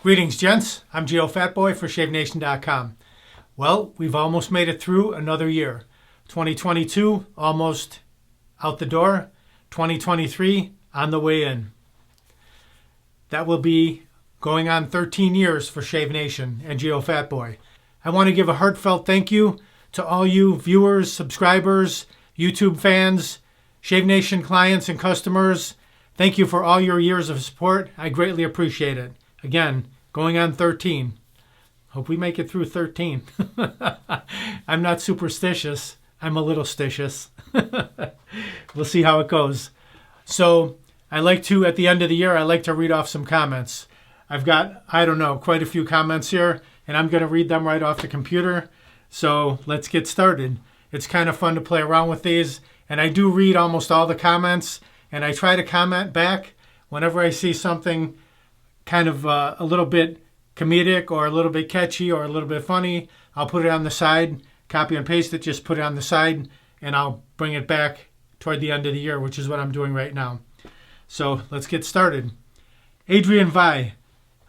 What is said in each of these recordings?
Greetings, gents. I'm Geofatboy for ShaveNation.com. Well, we've almost made it through another year. 2022 almost out the door. 2023 on the way in. That will be going on 13 years for Shave Nation and Geofatboy. I want to give a heartfelt thank you to all you viewers, subscribers, YouTube fans, Shave Nation clients and customers. Thank you for all your years of support. I greatly appreciate it. Again, going on 13. Hope we make it through 13. I'm not superstitious. I'm a little stitious. We'll see how it goes. So I like to, at the end of the year, I like to read off some comments. I've got, quite a few comments here, and I'm going to read them right off the computer. So let's get started. It's kind of fun to play around with these, and I do read almost all the comments, and I try to comment back whenever I see something kind of a little bit comedic or a little bit catchy or a little bit funny. I'll put it on the side, copy and paste it, just put it on the side, and I'll bring it back toward the end of the year, which is what I'm doing right now. So let's get started. Adrian Vi,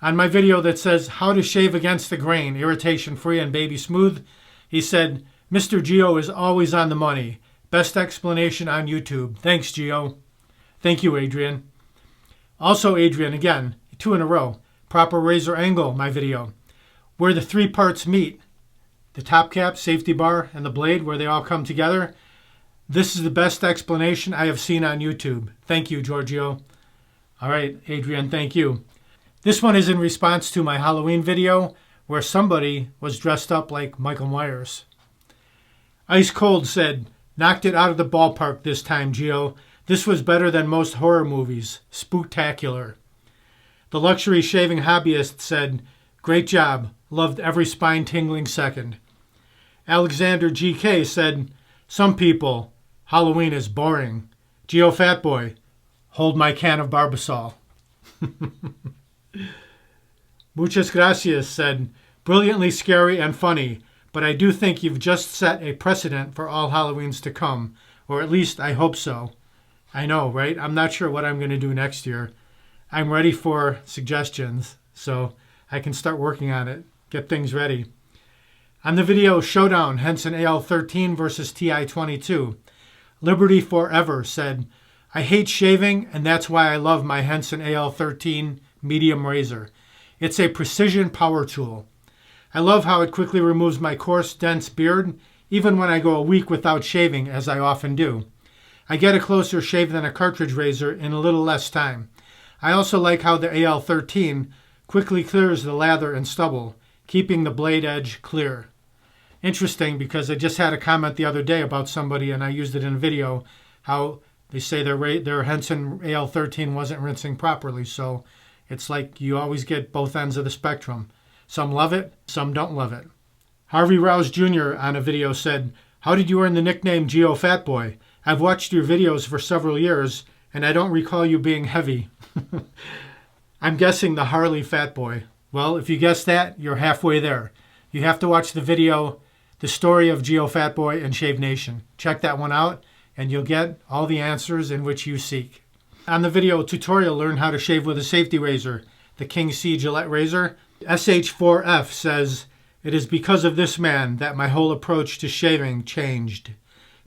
on my video that says how to shave against the grain, irritation free and baby smooth, he said, Mr. Geo is always on the money. Best explanation on YouTube. Thanks, Geo. Thank you, Adrian. Also, Adrian, again, 2 in a row. Proper razor angle, my video. Where the 3 parts meet, the top cap, safety bar, and the blade, where they all come together. This is the best explanation I have seen on YouTube. Thank you, Giorgio. All right, Adrian, thank you. This one is in response to my Halloween video where somebody was dressed up like Michael Myers. Ice Cold said, knocked it out of the ballpark this time, Gio. This was better than most horror movies. Spooktacular. The luxury shaving hobbyist said, great job. Loved every spine-tingling second. Alexander GK said, some people, Halloween is boring. Geofatboy, hold my can of Barbasol. Muchas gracias said, brilliantly scary and funny, but I do think you've just set a precedent for all Halloweens to come, or at least I hope so. I know, right? I'm not sure what I'm going to do next year. I'm ready for suggestions, so I can start working on it, get things ready. On the video Showdown, Henson AL13 versus TI22, Liberty Forever said, I hate shaving, and that's why I love my Henson AL13 medium razor. It's a precision power tool. I love how it quickly removes my coarse, dense beard, even when I go a week without shaving, as I often do. I get a closer shave than a cartridge razor in a little less time. I also like how the AL13 quickly clears the lather and stubble, keeping the blade edge clear. Interesting, because I just had a comment the other day about somebody, and I used it in a video, how they say their Henson AL13 wasn't rinsing properly. So it's like you always get both ends of the spectrum. Some love it, some don't love it. Harvey Rouse Jr. on a video said, how did you earn the nickname Geo Fatboy? I've watched your videos for several years, and I don't recall you being heavy. I'm guessing the Harley Fat Boy. Well, if you guessed that, you're halfway there. You have to watch the video, The Story of Geofatboy and Shave Nation. Check that one out, and you'll get all the answers in which you seek. On the video tutorial, learn how to shave with a safety razor, the King C Gillette razor, SH4F says, it is because of this man that my whole approach to shaving changed.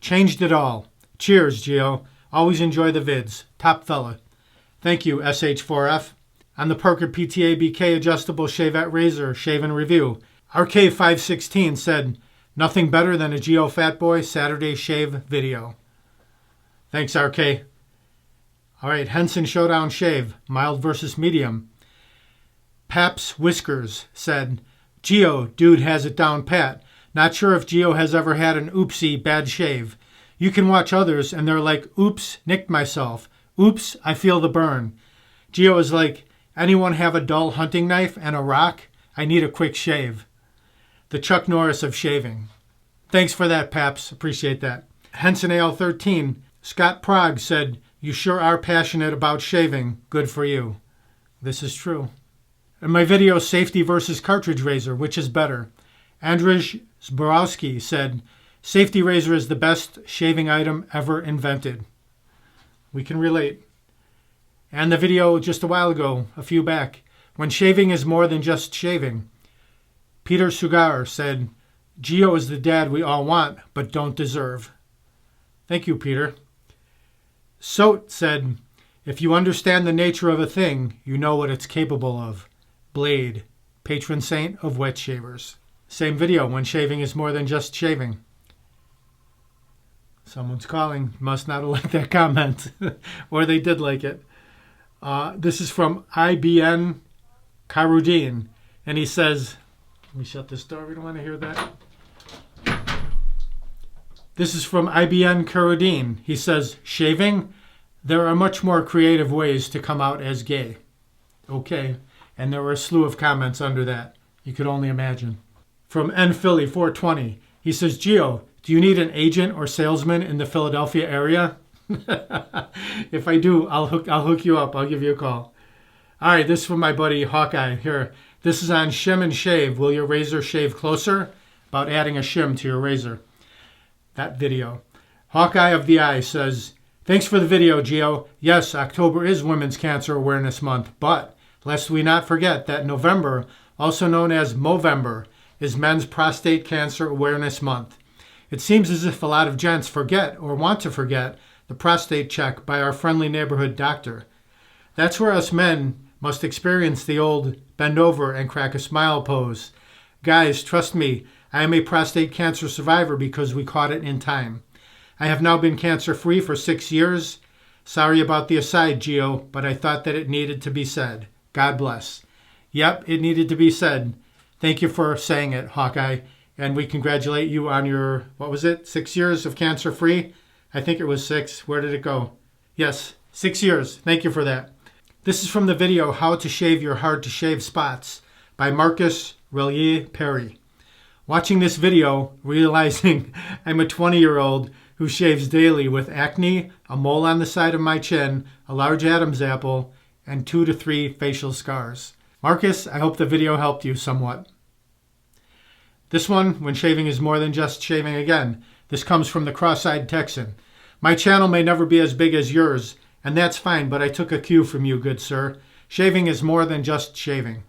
Changed it all. Cheers, Geo. Always enjoy the vids. Top fella. Thank you, SH4F. On the Parker PTA BK adjustable shavette razor, shave and review, RK516 said, nothing better than a Geofatboy Saturday shave video. Thanks, RK. All right, Henson Showdown Shave, mild versus medium. Paps Whiskers said, Geo, dude has it down pat. Not sure if Geo has ever had an oopsie bad shave. You can watch others and they're like, oops, nicked myself. Oops, I feel the burn. Geo is like, anyone have a dull hunting knife and a rock? I need a quick shave. The Chuck Norris of shaving. Thanks for that, Paps. Appreciate that. Henson AL13, Scott Prague said, you sure are passionate about shaving. Good for you. This is true. In my video, Safety versus Cartridge Razor, which is better? Andrzej Zborowski said, safety razor is the best shaving item ever invented. We can relate. And the video just a while ago, a few back, when shaving is more than just shaving. Peter Sugar said, Geo is the dad we all want, but don't deserve. Thank you, Peter. Soat said, if you understand the nature of a thing, you know what it's capable of. Blade, patron saint of wet shavers. Same video, when shaving is more than just shaving. Someone's calling. Must not have liked that comment. Or they did like it. This is from IBN Karudin. And he says, let me shut this door. We don't want to hear that. This is from IBN Karudin. He says, shaving? There are much more creative ways to come out as gay. Okay. And there were a slew of comments under that. You could only imagine. From nphilly 420. He says, Geo, do you need an agent or salesman in the Philadelphia area? If I do, I'll hook you up. I'll give you a call. All right, this is from my buddy Hawkeye. Here, this is on shim and shave. Will your razor shave closer? About adding a shim to your razor. That video. Hawkeye of the Eye says, thanks for the video, Geo. Yes, October is Women's Cancer Awareness Month, but lest we not forget that November, also known as Movember, is Men's Prostate Cancer Awareness Month. It seems as if a lot of gents forget or want to forget the prostate check by our friendly neighborhood doctor. That's where us men must experience the old bend over and crack a smile pose. Guys, trust me, I am a prostate cancer survivor because we caught it in time. I have now been cancer-free for 6 years. Sorry about the aside, Geo, but I thought that it needed to be said. God bless. Yep, it needed to be said. Thank you for saying it, Hawkeye. And we congratulate you on your, 6 years of cancer-free? I think it was 6. Where did it go? Yes, 6 years. Thank you for that. This is from the video, How to Shave Your Hard-to-Shave Spots by Marcus Relier Perry. Watching this video, realizing I'm a 20-year-old who shaves daily with acne, a mole on the side of my chin, a large Adam's apple, and 2 to 3 facial scars. Marcus, I hope the video helped you somewhat. This one, when shaving is more than just shaving again. This comes from the Cross-Eyed Texan. My channel may never be as big as yours, and that's fine, but I took a cue from you, good sir. Shaving is more than just shaving.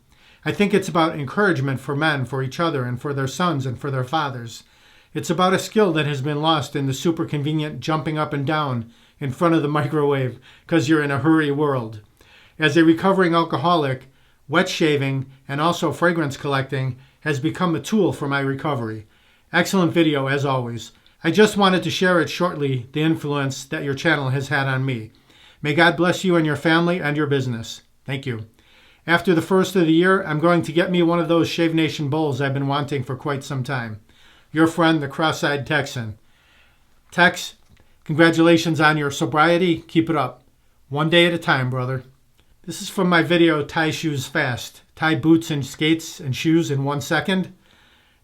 I think it's about encouragement for men, for each other, and for their sons and for their fathers. It's about a skill that has been lost in the super convenient jumping up and down in front of the microwave because you're in a hurry world. As a recovering alcoholic, wet shaving and also fragrance collecting has become a tool for my recovery. Excellent video as always. I just wanted to share it shortly, the influence that your channel has had on me. May God bless you and your family and your business. Thank you. After the first of the year, I'm going to get me one of those Shave Nation bowls I've been wanting for quite some time. Your friend, the Cross-Eyed Texan. Tex, congratulations on your sobriety. Keep it up. One day at a time, brother. This is from my video, Tie Shoes Fast. Tie boots and skates and shoes in 1 second.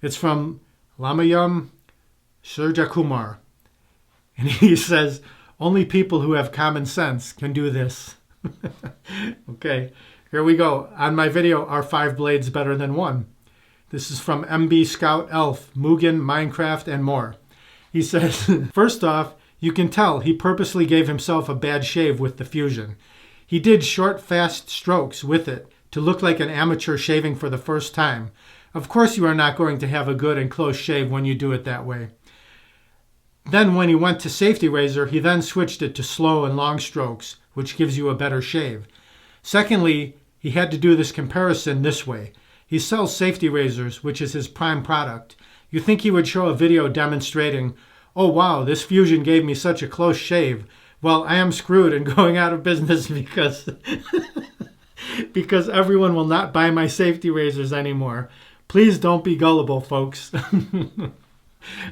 It's from Lamayam Surjakumar. And he says, only people who have common sense can do this. Okay, here we go. On my video, are 5 blades better than 1? This is from MB Scout Elf, Mugen, Minecraft, and more. He says, first off, you can tell he purposely gave himself a bad shave with the Fusion. He did short, fast strokes with it to look like an amateur shaving for the first time. Of course you are not going to have a good and close shave when you do it that way. Then when he went to safety razor, he then switched it to slow and long strokes, which gives you a better shave. Secondly, he had to do this comparison this way. He sells safety razors, which is his prime product. You think he would show a video demonstrating, oh wow, this Fusion gave me such a close shave. Well, I am screwed and going out of business because because everyone will not buy my safety razors anymore. Please don't be gullible, folks.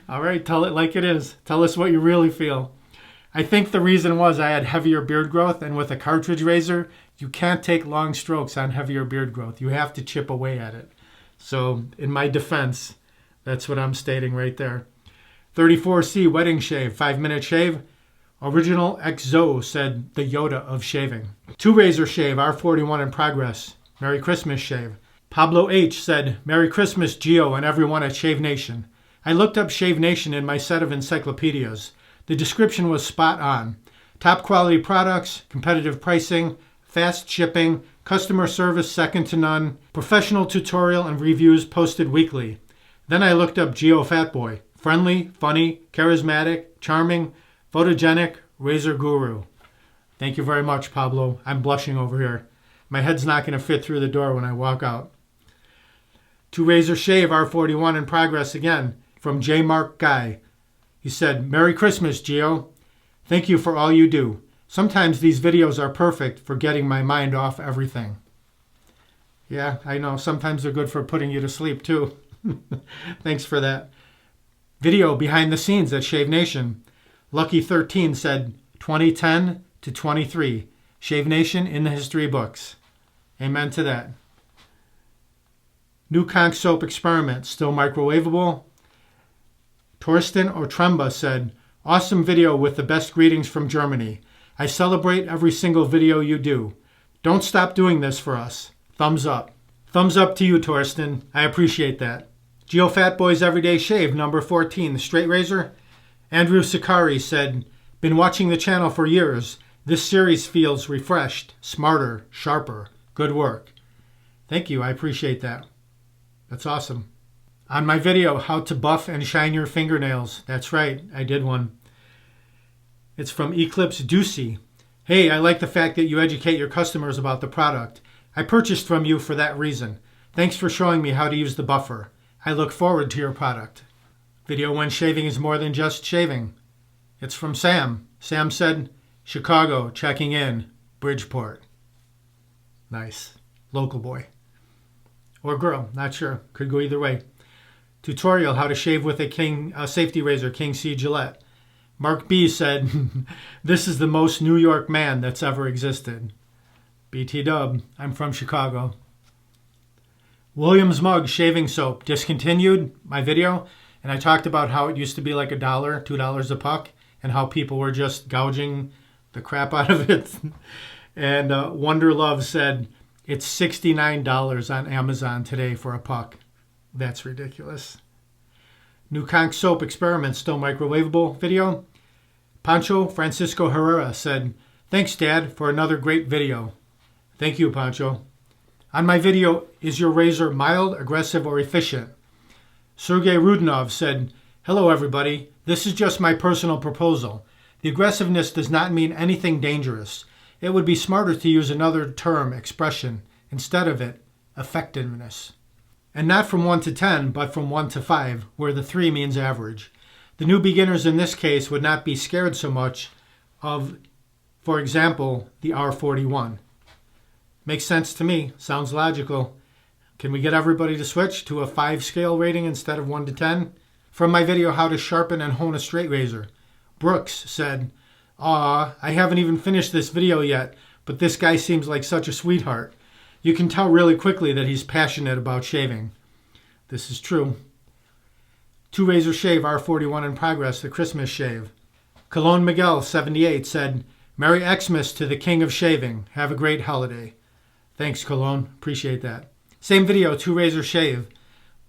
All right, tell it like it is. Tell us what you really feel. I think the reason was I had heavier beard growth, and with a cartridge razor, you can't take long strokes on heavier beard growth. You have to chip away at it. So in my defense, that's what I'm stating right there. 34C wedding shave, 5-minute shave. Original XO said the Yoda of shaving. 2 razor shave, R41 in progress. Merry Christmas shave. Pablo H said, Merry Christmas, Geo, and everyone at Shave Nation. I looked up Shave Nation in my set of encyclopedias. The description was spot on. Top quality products, competitive pricing, fast shipping, Customer service second to none. Professional tutorial and reviews posted weekly. Then I looked up Geofatboy. Friendly, funny, charismatic, charming, photogenic, razor guru. Thank you very much, Pablo. I'm blushing over here. My head's not going to fit through the door when I walk out. To Razor Shave R41 in progress again from J. Mark Guy. He said, Merry Christmas, Geo. Thank you for all you do. Sometimes these videos are perfect for getting my mind off everything. Yeah, I know. Sometimes they're good for putting you to sleep, too. Thanks for that. Video behind the scenes at Shave Nation. Lucky13 said 2010 to 23. Shave Nation in the history books. Amen to that. New conch soap experiment. Still microwavable. Torsten Otremba said, awesome video with the best greetings from Germany. I celebrate every single video you do. Don't stop doing this for us. Thumbs up. Thumbs up to you, Torsten. I appreciate that. Geofatboy's Everyday Shave, number 14, the straight razor. Andrew Sakari said, been watching the channel for years. This series feels refreshed, smarter, sharper. Good work. Thank you. I appreciate that. That's awesome. On my video, how to buff and shine your fingernails. That's right. I did one. It's from Eclipse Ducey. Hey, I like the fact that you educate your customers about the product. I purchased from you for that reason. Thanks for showing me how to use the buffer. I look forward to your product. Video when shaving is more than just shaving. It's from Sam. Sam said, Chicago, checking in, Bridgeport. Nice. Local boy. Or girl, not sure. Could go either way. Tutorial how to shave with a safety razor, King C Gillette. Mark B said, this is the most New York man that's ever existed. BT Dub, I'm from Chicago. Williams Mug shaving soap discontinued my video, and I talked about how it used to be like $1, $2 a puck, and how people were just gouging the crap out of it. And Wonder Love said it's $69 on Amazon today for a puck. That's ridiculous. New conch soap experiment still microwavable video. Pancho Francisco Herrera said, thanks, Dad, for another great video. Thank you, Pancho. On my video, is your razor mild, aggressive, or efficient? Sergey Rudinov said, hello, everybody. This is just my personal proposal. The aggressiveness does not mean anything dangerous. It would be smarter to use another term, expression, instead of it, effectiveness. And not from 1 to 10, but from 1 to 5, where the 3 means average. The new beginners in this case would not be scared so much of, for example, the R41. Makes sense to me. Sounds logical. Can we get everybody to switch to a 5 scale rating instead of 1 to 10? From my video, How to Sharpen and Hone a Straight Razor, Brooks said, I haven't even finished this video yet, but this guy seems like such a sweetheart. You can tell really quickly that he's passionate about shaving. This is true. 2 Razor Shave R41 in progress, the Christmas shave. Cologne Miguel, 78, said, Merry Xmas to the King of Shaving. Have a great holiday. Thanks, Cologne. Appreciate that. Same video, 2 Razor Shave.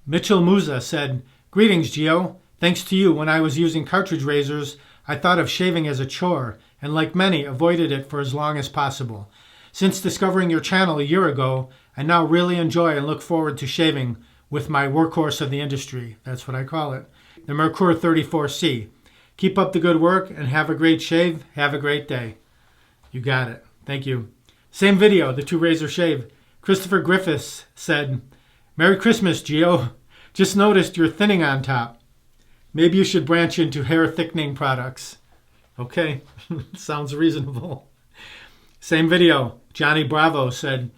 Mitchell Musa said, greetings, Geo. Thanks to you, when I was using cartridge razors, I thought of shaving as a chore, and like many, avoided it for as long as possible. Since discovering your channel a year ago, I now really enjoy and look forward to shaving with my workhorse of the industry. That's what I call it. The Mercure 34C. Keep up the good work and have a great shave. Have a great day. You got it. Thank you. Same video, the 2 Razor Shave. Christopher Griffiths said, Merry Christmas, Geo. Just noticed you're thinning on top. Maybe you should branch into hair thickening products. Okay, sounds reasonable. Same video, Johnny Bravo said,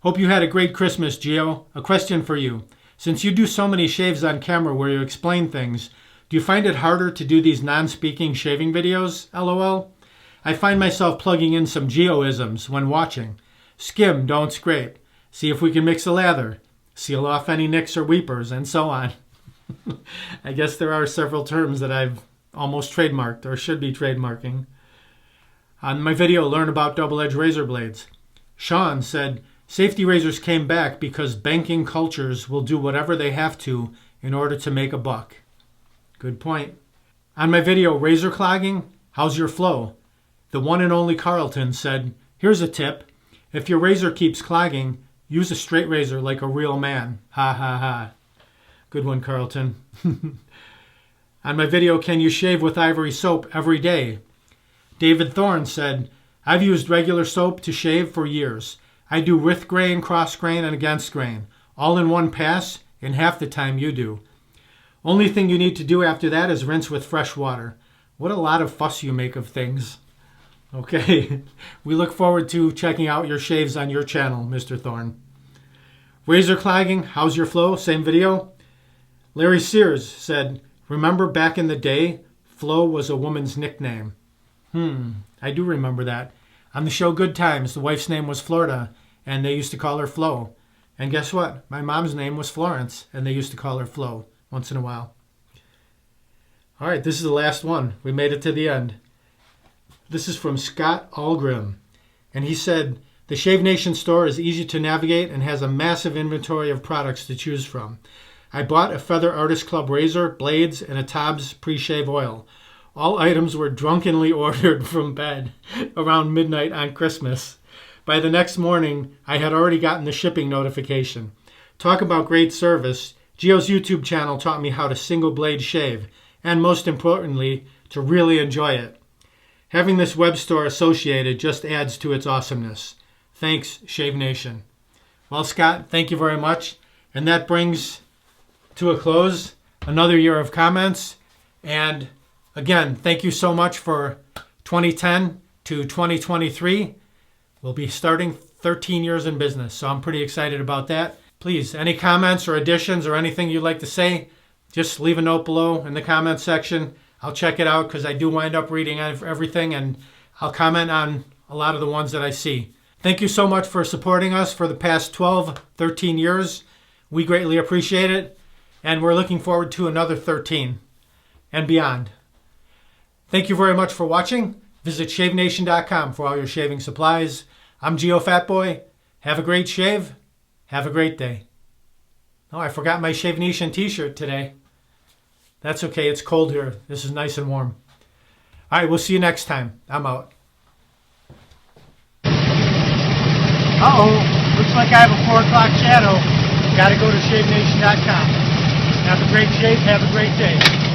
hope you had a great Christmas, Geo. A question for you. Since you do so many shaves on camera where you explain things, do you find it harder to do these non-speaking shaving videos? LOL. I find myself plugging in some Geo-isms when watching. Skim, don't scrape. See if we can mix a lather. Seal off any nicks or weepers, and so on. I guess there are several terms that I've almost trademarked or should be trademarking. On my video, learn about double-edged razor blades. Sean said, safety razors came back because banking cultures will do whatever they have to in order to make a buck. Good point. On my video, razor clogging, how's your flow? The one and only Carlton said, here's a tip. If your razor keeps clogging, use a straight razor like a real man. Ha ha ha. Good one, Carlton. On my video, can you shave with ivory soap every day? David Thorne said, I've used regular soap to shave for years. I do with grain, cross grain, and against grain, all in one pass in half the time you do. Only thing you need to do after that is rinse with fresh water. What a lot of fuss you make of things. Okay, we look forward to checking out your shaves on your channel, Mr. Thorne. Razor clogging, how's your flow? Same video. Larry Sears said, remember back in the day, Flo was a woman's nickname. I do remember that. On the show Good Times, the wife's name was Florida, and they used to call her Flo. And guess what? My mom's name was Florence, and they used to call her Flo once in a while. All right, this is the last one. We made it to the end. This is from Scott Algrim, and he said, the Shave Nation store is easy to navigate and has a massive inventory of products to choose from. I bought a Feather Artist Club razor, blades, and a Tob's pre-shave oil. All items were drunkenly ordered from bed around midnight on Christmas. By the next morning, I had already gotten the shipping notification. Talk about great service. Geo's YouTube channel taught me how to single blade shave, and most importantly, to really enjoy it. Having this web store associated just adds to its awesomeness. Thanks, Shave Nation. Well, Scott, thank you very much. And that brings to a close another year of comments. And again, thank you so much for 2010 to 2023. We'll be starting 13 years in business, so I'm pretty excited about that. Please, any comments or additions or anything you'd like to say, just leave a note below in the comments section. I'll check it out because I do wind up reading everything, and I'll comment on a lot of the ones that I see. Thank you so much for supporting us for the past 12, 13 years. We greatly appreciate it, and we're looking forward to another 13 and beyond. Thank you very much for watching. Visit shavenation.com for all your shaving supplies. I'm Geofatboy. Have a great shave. Have a great day. Oh, I forgot my Shave Nation t-shirt today. That's okay. It's cold here. This is nice and warm. All right, we'll see you next time. I'm out. Uh-oh. Looks like I have a 4 o'clock shadow. Got to go to shavenation.com. Have a great shave. Have a great day.